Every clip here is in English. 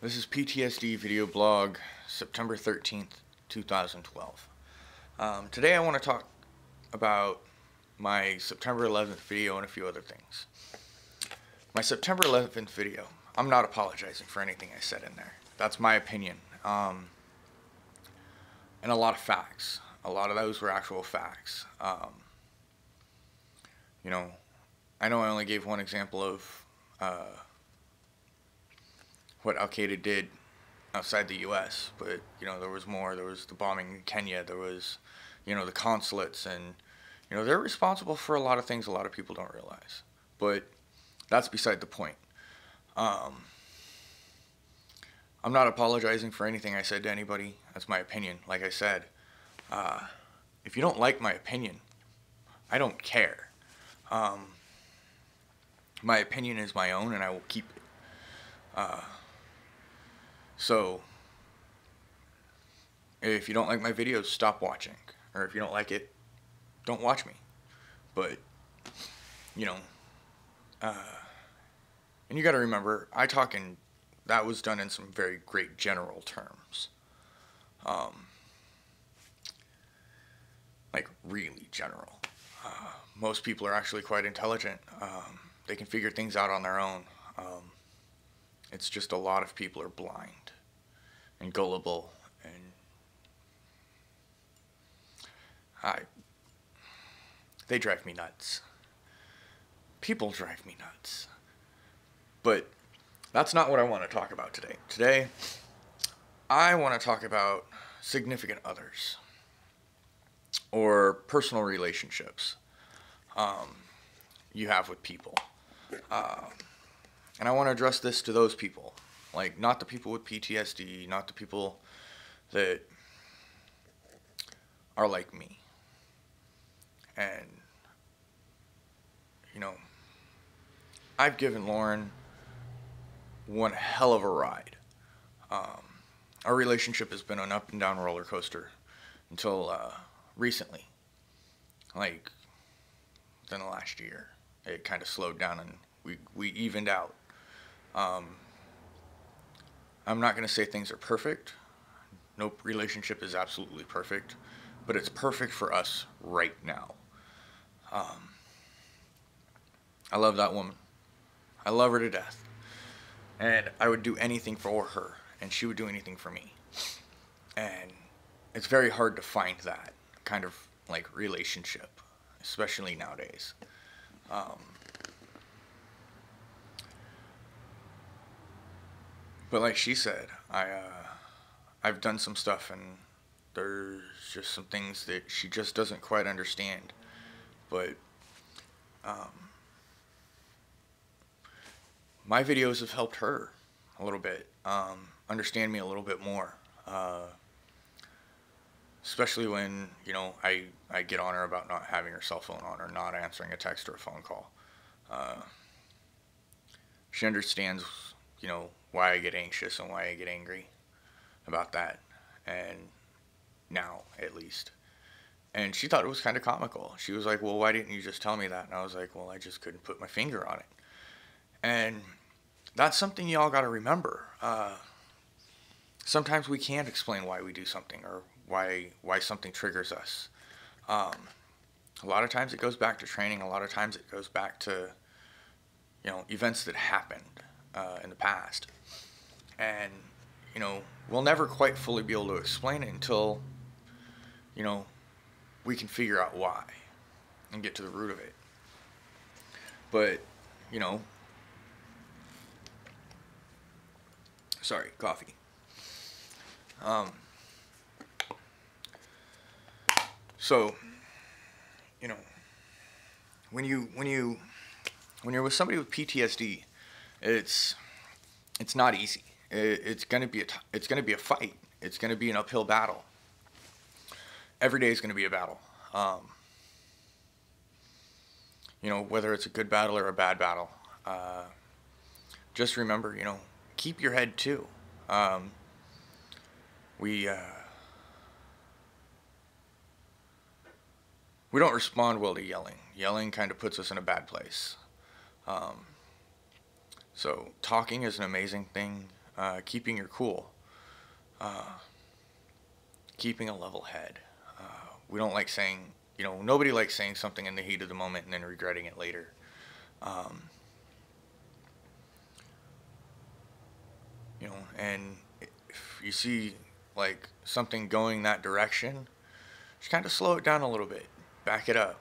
This is PTSD video blog, September 13th, 2012. Today I want to talk about my September 11th video and a few other things. My September 11th video, I'm not apologizing for anything I said in there. That's my opinion. And a lot of facts. A lot of those were actual facts. I know I only gave one example of what Al Qaeda did outside the U.S., but there was more. There was the bombing in Kenya. There was the consulates, and they're responsible for a lot of things a lot of people don't realize. But that's beside the point. I'm not apologizing for anything I said to anybody. That's my opinion. Like I said, if you don't like my opinion, I don't care. My opinion is my own, and I will keep it. So, if you don't like my videos, stop watching. Or if you don't like it, don't watch me. But, and you gotta remember, that was done in some very great general terms. Like, really general. Most people are actually quite intelligent. They can figure things out on their own. It's just a lot of people are blind and gullible, and they drive me nuts. People drive me nuts. But that's not what I want to talk about today. Today, I want to talk about significant others or personal relationships you have with people. And I want to address this to those people. Like, not the people with PTSD, not the people that are like me. And, I've given Lauren one hell of a ride. Our relationship has been an up and down roller coaster until recently. Like, within the last year, it kind of slowed down and we evened out. I'm not going to say things are perfect. No relationship is absolutely perfect, but it's perfect for us right now. I love that woman. I love her to death. And I would do anything for her, and she would do anything for me. And it's very hard to find that kind of like relationship, especially nowadays. But like she said, I've done some stuff, and there's just some things that she just doesn't quite understand. But my videos have helped her a little bit, understand me a little bit more. Especially when I get on her about not having her cell phone on or not answering a text or a phone call. She understands why I get anxious and why I get angry about that, and now at least. And she thought it was kind of comical. She was like, well, why didn't you just tell me that? And I was like, well, I just couldn't put my finger on it. And that's something y'all got to remember. Sometimes we can't explain why we do something or why something triggers us. A lot of times it goes back to training. A lot of times it goes back to events that happened in the past. And we'll never quite fully be able to explain it until we can figure out why and get to the root of it. But sorry, coffee. So when you're with somebody with PTSD, it's not easy. It's gonna be a fight. It's gonna be an uphill battle. Every day is gonna be a battle. Whether it's a good battle or a bad battle. Just remember, keep your head too. We don't respond well to yelling. Yelling kind of puts us in a bad place. So talking is an amazing thing. keeping your cool, keeping a level head. We don't like saying, nobody likes saying something in the heat of the moment and then regretting it later. Um, and if you see like something going that direction, just kind of slow it down a little bit, back it up.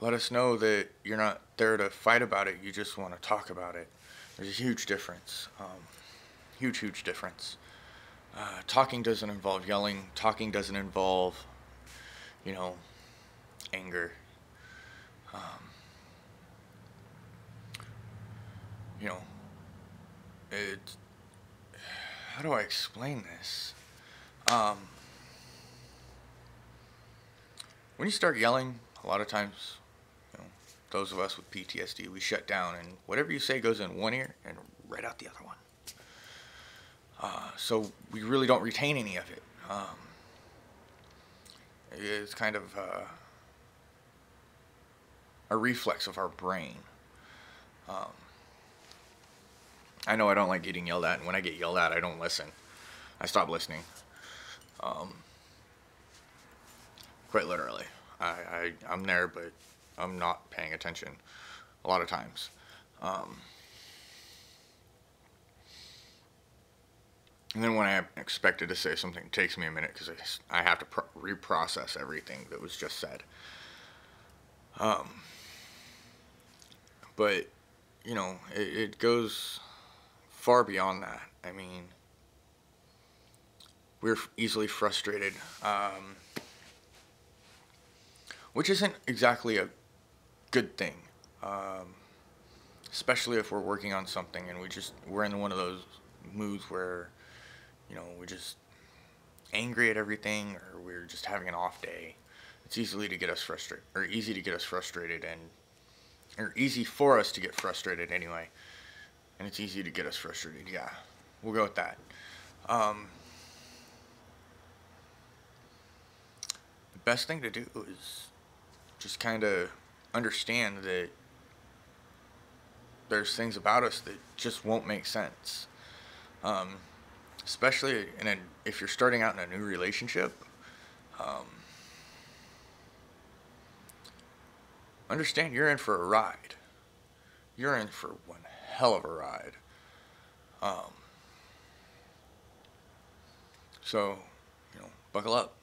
Let us know that you're not there to fight about it, you just want to talk about it. There's a huge difference. Huge difference. Talking doesn't involve yelling. Talking doesn't involve, you know, anger. Um, you know, it. How do I explain this? Um, when you start yelling, a lot of times, those of us with PTSD, we shut down, and whatever you say goes in one ear and right out the other one. So we really don't retain any of it. It's kind of a reflex of our brain. Um, I know I don't like getting yelled at, and when I get yelled at, I don't listen. I stop listening. Um, Quite literally. I'm there, but I'm not paying attention a lot of times. And then when I am expected to say something, it takes me a minute because I have to reprocess everything that was just said. Um, but, it goes far beyond that. I mean, we're easily frustrated, which isn't exactly a good thing, especially if we're working on something and we're in one of those moods where, we're just angry at everything, or we're just having an off day. It's easy to get us frustrated, or easy for us to get frustrated anyway. And it's easy to get us frustrated. Yeah, we'll go with that. The best thing to do is just kind of understand that there's things about us that just won't make sense. Especially if you're starting out in a new relationship. Understand you're in for a ride. You're in for one hell of a ride. So, buckle up.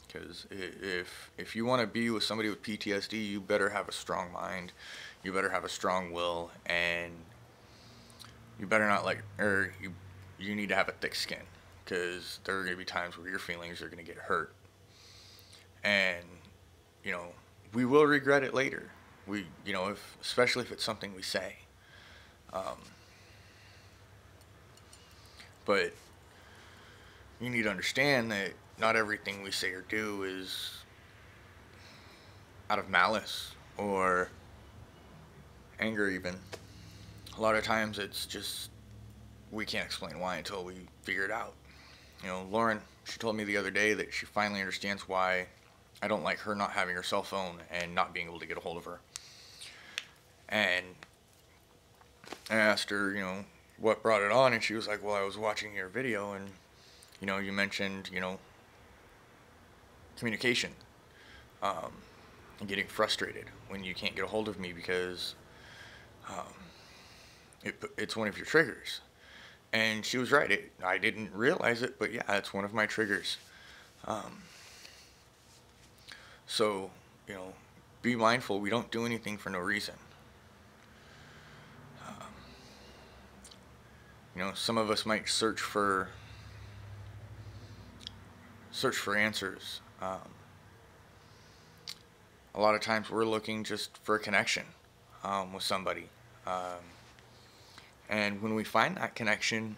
Because if you want to be with somebody with PTSD, you better have a strong mind, you better have a strong will, and you better not you need to have a thick skin, because there are going to be times where your feelings are going to get hurt, and we will regret it later. Especially if it's something we say, but you need to understand that not everything we say or do is out of malice or anger even. A lot of times it's just we can't explain why until we figure it out. Lauren, she told me the other day that she finally understands why I don't like her not having her cell phone and not being able to get a hold of her. And I asked her, what brought it on, and she was like, well, I was watching your video, and, you mentioned, communication, and getting frustrated when you can't get a hold of me because it's one of your triggers. And she was right. I didn't realize it, but yeah, it's one of my triggers. So, be mindful. We don't do anything for no reason. Some of us might search for answers. A lot of times we're looking just for a connection with somebody. And when we find that connection,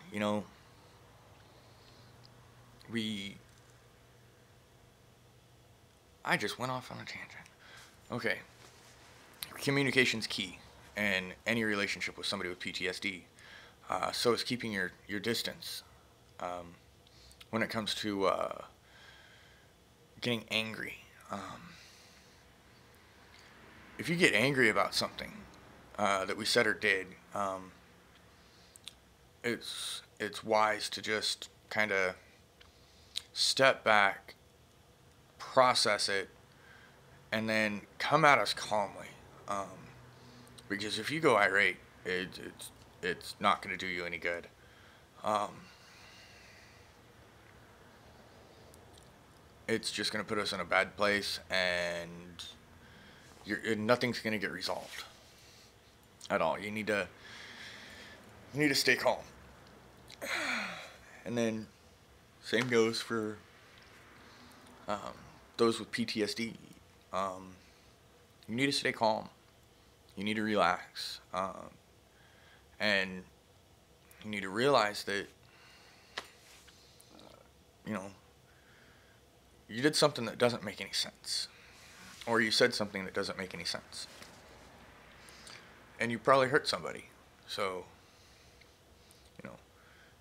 I just went off on a tangent. Okay. Communication's key in any relationship with somebody with PTSD. So is keeping your distance. When it comes to getting angry. If you get angry about something, that we said or did, it's wise to just kind of step back, process it, and then come at us calmly. Um, because if you go irate, it's not going to do you any good. Um, it's just going to put us in a bad place, and nothing's going to get resolved at all. You need to stay calm. And then same goes for um, those with PTSD. Um, you need to stay calm. You need to relax, and you need to realize that you know you did something that doesn't make any sense, or you said something that doesn't make any sense, and you probably hurt somebody. So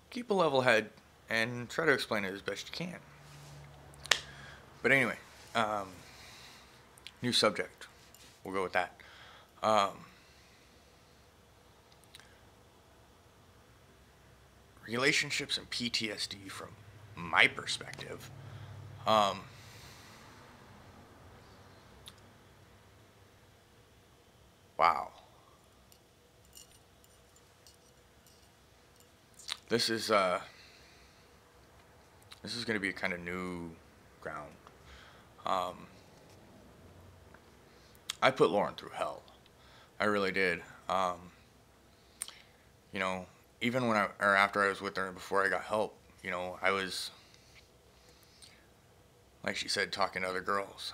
keep a level head and try to explain it as best you can. But anyway, new subject. We'll go with that. Relationships and PTSD from my perspective. Wow. This is going to be a kind of new ground. I put Lauren through hell. I really did. You know, even when or after I was with her, before I got help, I was, like she said, talking to other girls.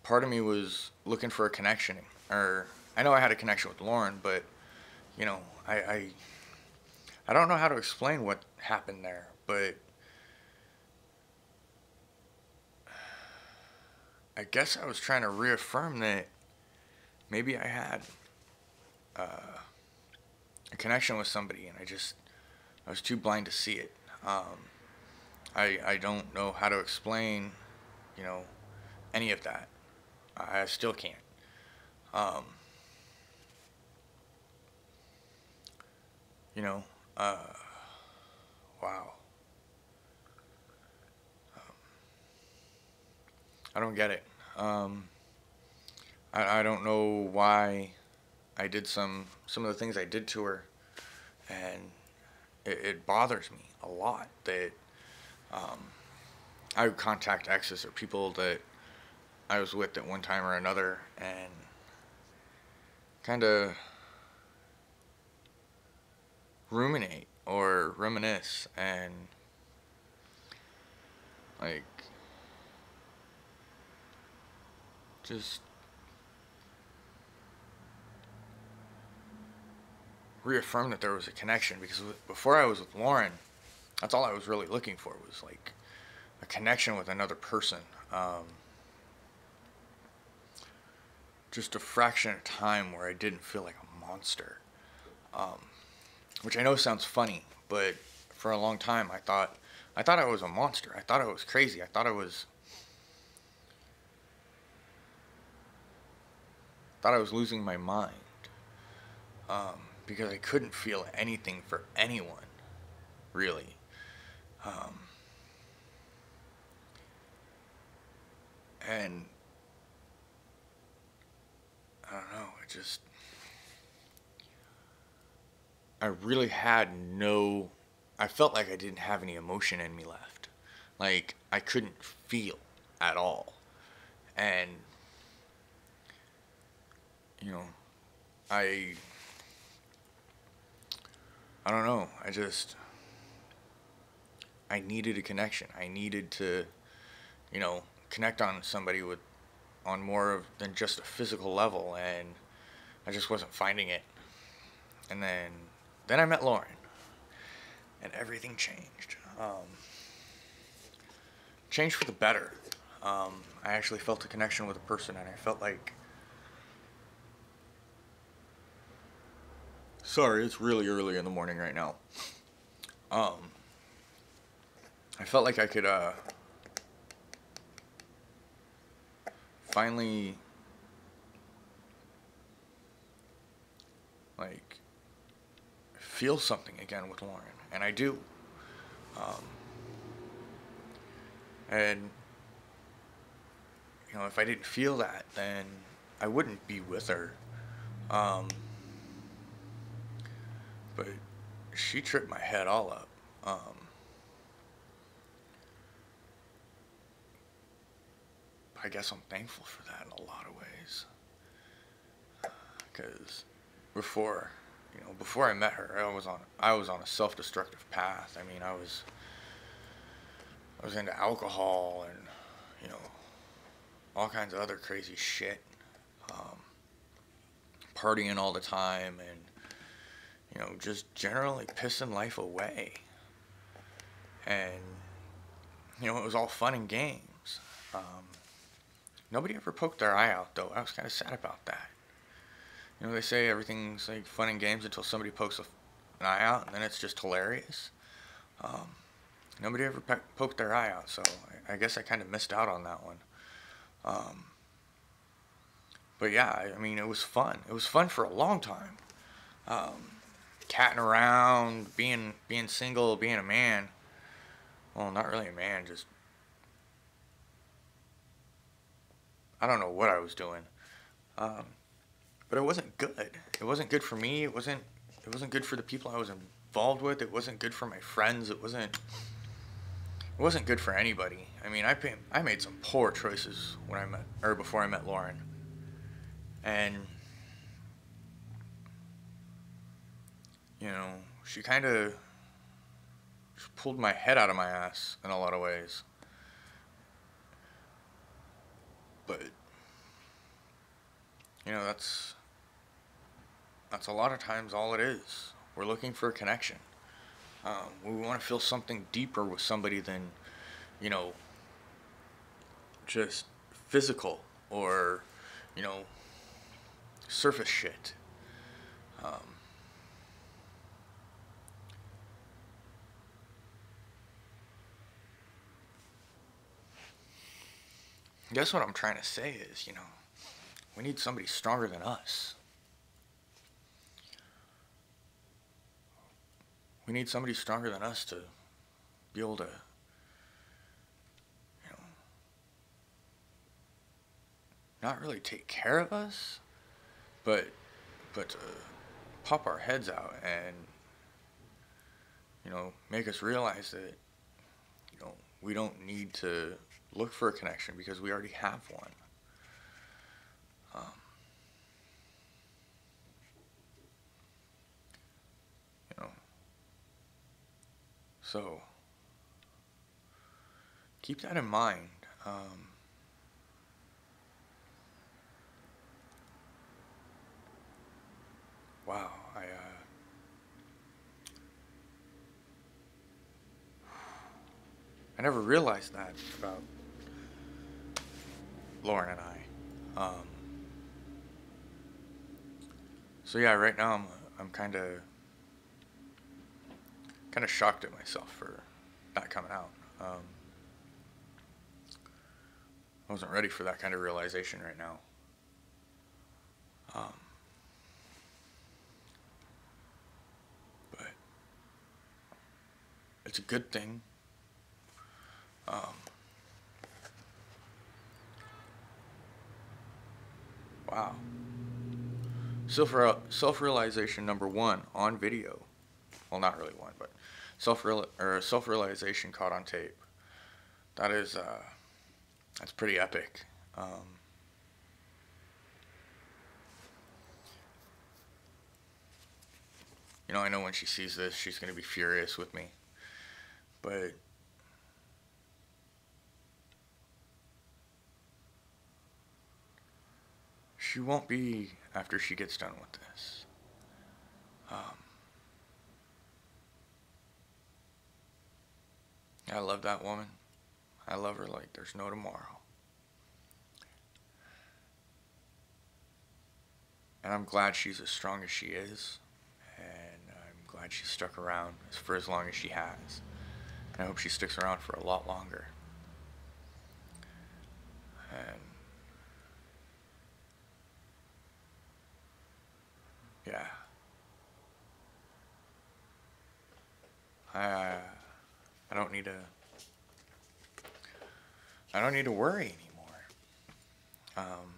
Part of me was looking for a connection, or I know I had a connection with Lauren, but I don't know how to explain what happened there, but I guess I was trying to reaffirm that maybe I had a connection with somebody, and I was too blind to see it. I don't know how to explain, any of that. I still can't. Um, you know, uh, wow. I don't get it. I don't know why I did some of the things I did to her, and it bothers me a lot that I would contact exes or people that I was with at one time or another and kind of ruminate or reminisce and like just reaffirm that there was a connection, because before I was with Lauren, that's all I was really looking for, was like a connection with another person. Just a fraction of time where I didn't feel like a monster. Which I know sounds funny, but for a long time I thought I was a monster. I thought I was crazy. I thought I was losing my mind. Because I couldn't feel anything for anyone, really. And I don't know, I really had I felt like I didn't have any emotion in me left. Like, I couldn't feel at all. And, I don't know, I needed a connection. I needed to, connect on somebody on more than just a physical level, and I just wasn't finding it. And then I met Lauren, and everything changed. Changed for the better. I actually felt a connection with a person, and I felt like, sorry, it's really early in the morning right now. I felt like I could finally like, feel something again with Lauren, and I do. Um, and if I didn't feel that, then I wouldn't be with her. Um, but she tripped my head all up. I guess I'm thankful for that in a lot of ways. Because before, before I met her, I was on a self-destructive path. I mean, I was into alcohol and, you know, all kinds of other crazy shit. Um, Partying all the time and, just generally pissing life away. And, it was all fun and games. Nobody ever poked their eye out, though. I was kind of sad about that. They say everything's like fun and games until somebody pokes an eye out, and then it's just hilarious. Um, Nobody ever poked their eye out, so I guess I kind of missed out on that one. Um, but yeah, I mean, it was fun. It was fun for a long time. Catting around, being single, being a man. Well, not really a man, just I don't know what I was doing. Um, but it wasn't good. It wasn't good for me. It wasn't good for the people I was involved with. It wasn't good for my friends. It wasn't good for anybody. I mean, I made some poor choices before I met Lauren. And she kind of pulled my head out of my ass in a lot of ways. But that's a lot of times all it is. We're looking for a connection. We want to feel something deeper with somebody than, you know, just physical or, surface shit. I guess what I'm trying to say is, we need somebody stronger than us. We need somebody stronger than us to be able to, not really take care of us, but to pop our heads out and, make us realize that, we don't need to look for a connection because we already have one. You know, so keep that in mind. Wow, I never realized that about Lauren and I. So yeah, right now I'm kind of shocked at myself for not coming out. I wasn't ready for that kind of realization right now. But it's a good thing. Wow. Self-realization number 1 on video. Well, not really one, but self-realization caught on tape. That is that's pretty epic. I know when she sees this, she's gonna be furious with me, but she won't be after she gets done with this. I love that woman. I love her like there's no tomorrow. And I'm glad she's as strong as she is. And I'm glad she stuck around for as long as she has. And I hope she sticks around for a lot longer. And yeah, I I don't need to I don't need to worry anymore. Um,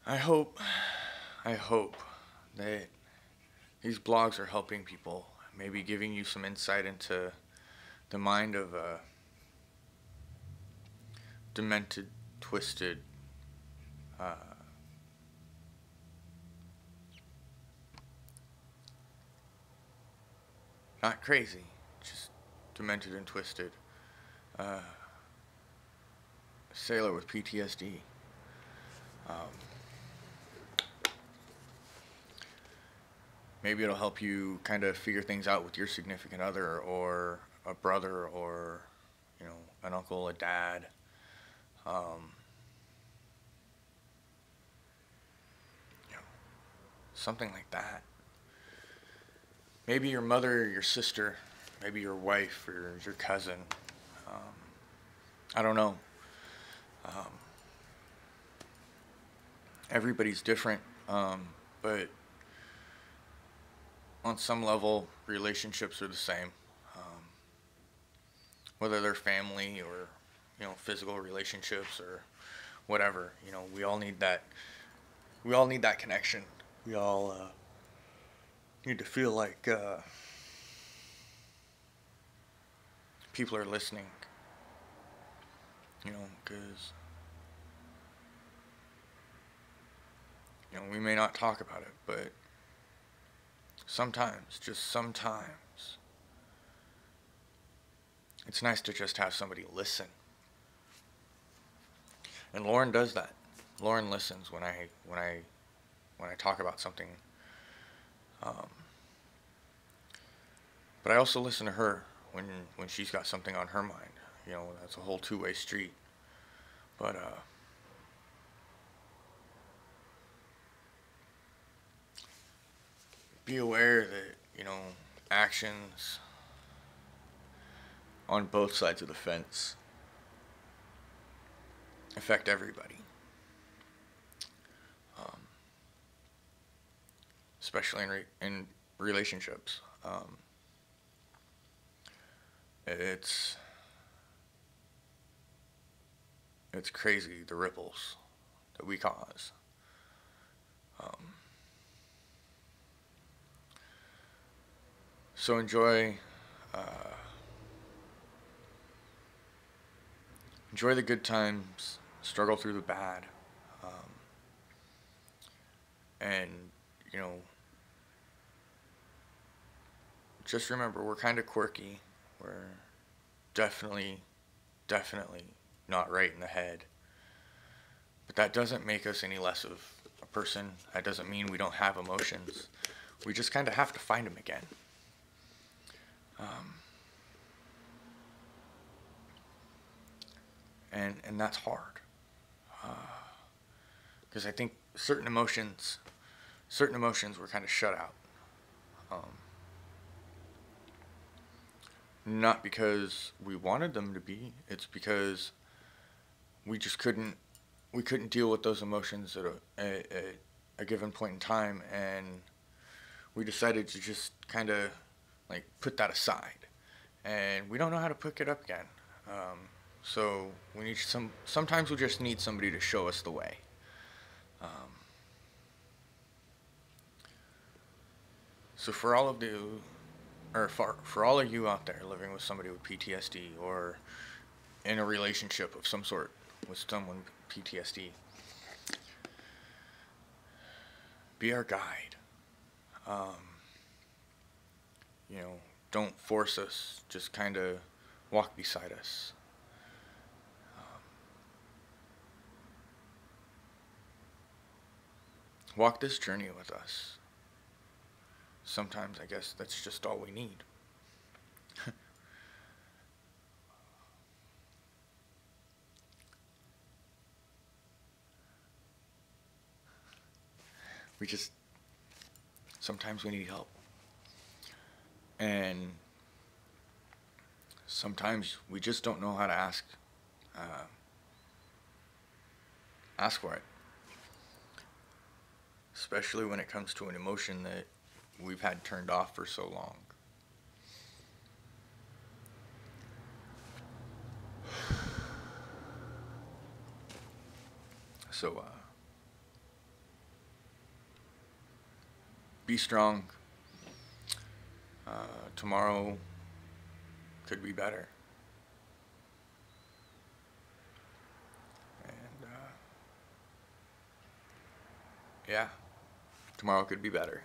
I hope I hope that these blogs are helping people, maybe giving you some insight into the mind of a demented, twisted, uh, not crazy, just demented and twisted uh, sailor with PTSD. Um, Maybe it'll help you kind of figure things out with your significant other or a brother or, an uncle, a dad. Um, you know, Something like that. Maybe your mother or your sister, maybe your wife or your cousin. Um, I don't know. Um, Everybody's different, but on some level, relationships are the same. Um, Whether they're family or, physical relationships or whatever. We all need that. We all need that connection. We all need to feel like people are listening. Because we may not talk about it, but sometimes, just sometimes, it's nice to just have somebody listen. And Lauren does that. Lauren listens when I talk about something. Um, but I also listen to her when she's got something on her mind. That's a whole two-way street. But be aware that actions on both sides of the fence affect everybody, um, especially in relationships. It's it's crazy the ripples that we cause. Um, so uh, enjoy the good times, struggle through the bad, and you know, just remember we're kind of quirky. We're definitely, definitely not right in the head. But that doesn't make us any less of a person. That doesn't mean we don't have emotions. We just kind of have to find them again. Um, and that's hard. Because I think certain emotions were kind of shut out. Um, Not because we wanted them to be. It's because we just couldn't deal with those emotions at a given point in time, and we decided to just kind of like put that aside, and we don't know how to pick it up again. So we need sometimes we just need somebody to show us the way. Um, so for all of you, or for all of you out there living with somebody with PTSD or in a relationship of some sort with someone with PTSD, be our guide. Um, you know, don't force us. Just kind of walk beside us. Walk this journey with us. Sometimes I guess that's just all we need. we just Sometimes we need help, and sometimes we just don't know how to ask for it. especially when it comes to an emotion that we've had turned off for so long. So, be strong. Tomorrow could be better. And, yeah, tomorrow could be better.